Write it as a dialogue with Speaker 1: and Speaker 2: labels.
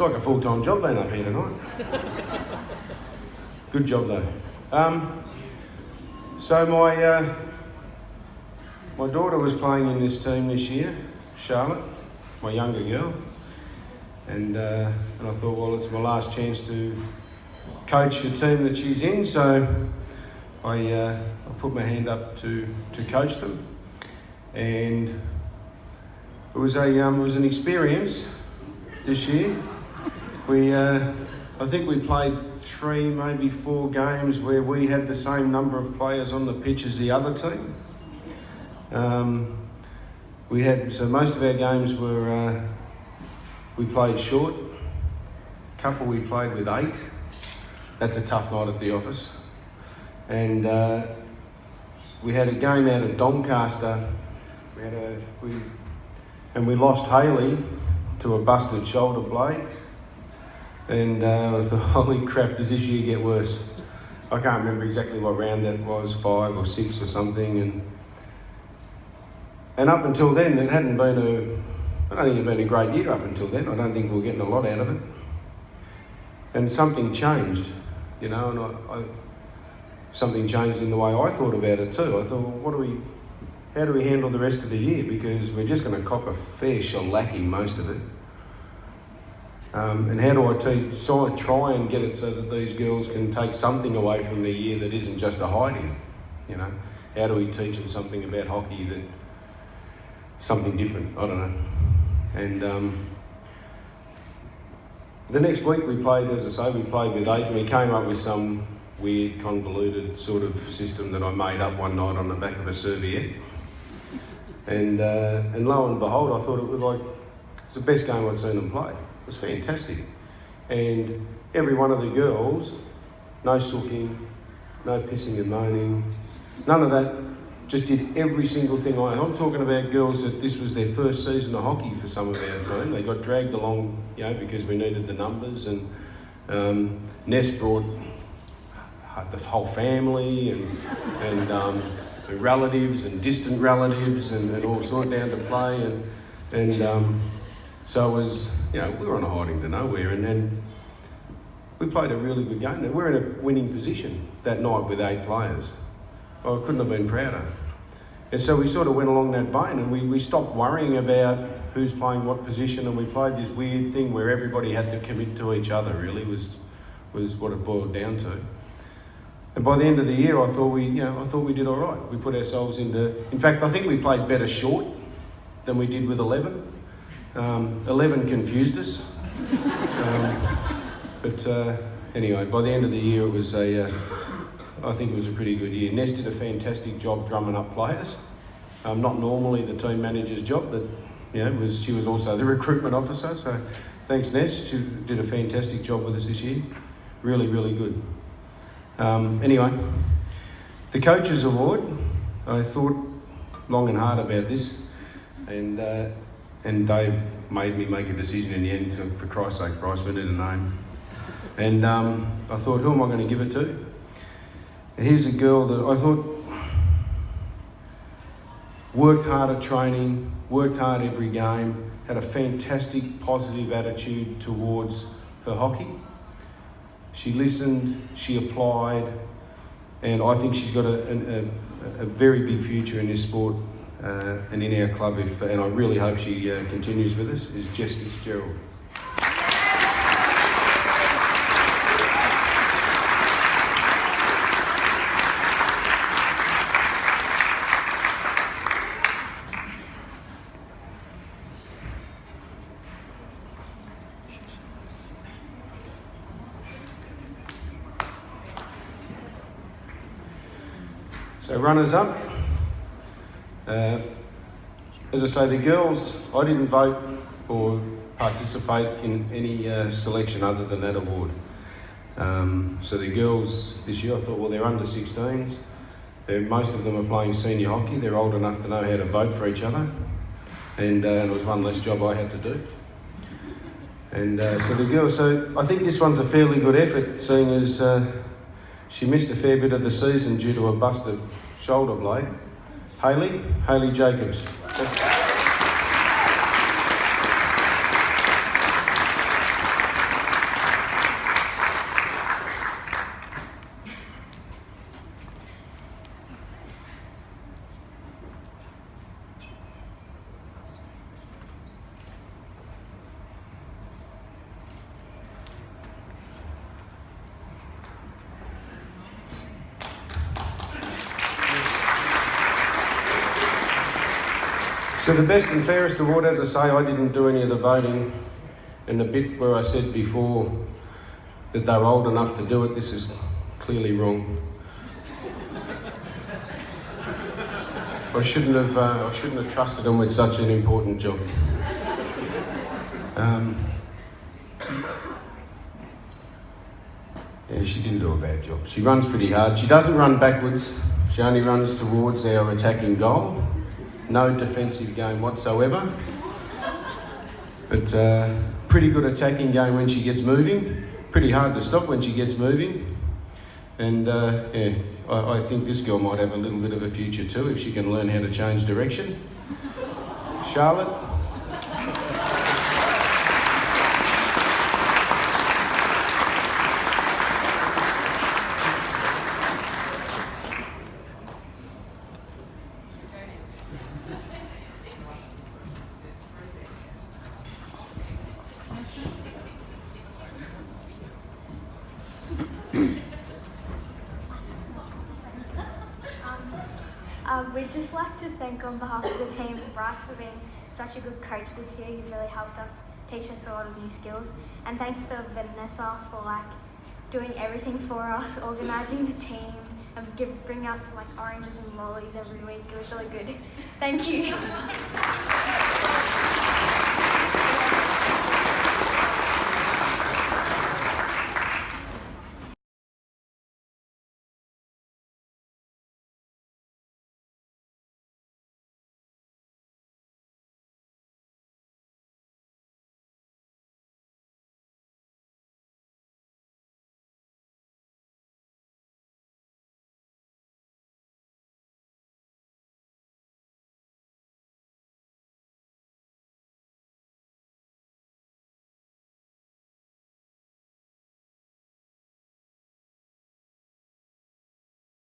Speaker 1: It's like a full-time job being up here tonight. Good job though. So my daughter was playing in this team this year, Charlotte, my younger girl, and I thought, well, it's my last chance to coach the team that she's in, so I put my hand up to coach them, and it was an experience this year. I think we played 3, maybe 4 games where we had the same number of players on the pitch as the other team. So most of our games were we played short. A couple we played with 8. That's a tough night at the office. And we had a game out at Doncaster. We lost Hayley to a busted shoulder blade. And I thought, holy crap, does this year get worse? I can't remember exactly what round that was, 5 or 6 or something. And up until then, I don't think it'd been a great year up until then. I don't think we were getting a lot out of it. And something changed, and something changed in the way I thought about it too. I thought, well, how do we handle the rest of the year? Because we're just going to cop a fair shellacking most of it. And how do I try and get it so that these girls can take something away from their year that isn't just a hiding? How do we teach them something about hockey that something different? I don't know. And the next week we played, as I say, we played with 8, and we came up with some weird, convoluted sort of system that I made up one night on the back of a serviette. And lo and behold, I thought it was the best game I'd seen them play. It was fantastic. And every one of the girls, no sooking, no pissing and moaning, none of that, just did every single thing I'm talking about girls that this was their first season of hockey for some of our team. They got dragged along, because we needed the numbers, and Ness brought the whole family and relatives and distant relatives and all sorts down to play, and so it was, we were on a hiding to nowhere, and then we played a really good game. Now, we're in a winning position that night with 8 players. I couldn't have been prouder. And so we sort of went along that vein, and we stopped worrying about who's playing what position, and we played this weird thing where everybody had to commit to each other, really, was what it boiled down to. And by the end of the year, I thought we did all right. We put ourselves in fact, I think we played better short than we did with 11. 11 confused us. But anyway, by the end of the year, it was I think it was a pretty good year. Ness did a fantastic job drumming up players. Not normally the team manager's job, but she was also the recruitment officer. So thanks, Ness. She did a fantastic job with us this year. Really, really good. Anyway, the Coaches Award. I thought long and hard about this, and Dave made me make a decision in the end. For Christ's sake, Bryce, we need a name. And I thought, who am I going to give it to? And here's a girl that I thought worked hard at training, worked hard every game, had a fantastic positive attitude towards her hockey. She listened, she applied, and I think she's got a very big future in this sport and in our club. And I really hope she continues with us, is Jess Fitzgerald. So runners up, as I say, the girls, I didn't vote or participate in any selection other than that award. So the girls this year, I thought, well, they're under 16s. Most of them are playing senior hockey. They're old enough to know how to vote for each other. And it was one less job I had to do. And so the girls, so I think this one's a fairly good effort, seeing as she missed a fair bit of the season due to a busted shoulder blade. Hayley Jacobs. So the best and fairest award, as I say, I didn't do any of the voting, and the bit where I said before that they're old enough to do it, this is clearly wrong. I shouldn't have trusted them with such an important job. Yeah, she didn't do a bad job. She runs pretty hard. She doesn't run backwards. She only runs towards our attacking goal. No defensive game whatsoever. But pretty good attacking game when she gets moving. Pretty hard to stop when she gets moving. And yeah, I think this girl might have a little bit of a future too if she can learn how to change direction. Charlotte.
Speaker 2: We'd just like to thank on behalf of the team Bryce for being such a good coach this year. You've really helped us, teach us a lot of new skills. And thanks for Vanessa for doing everything for us, organising the team and bring us oranges and lollies every week. It was really good. Thank you.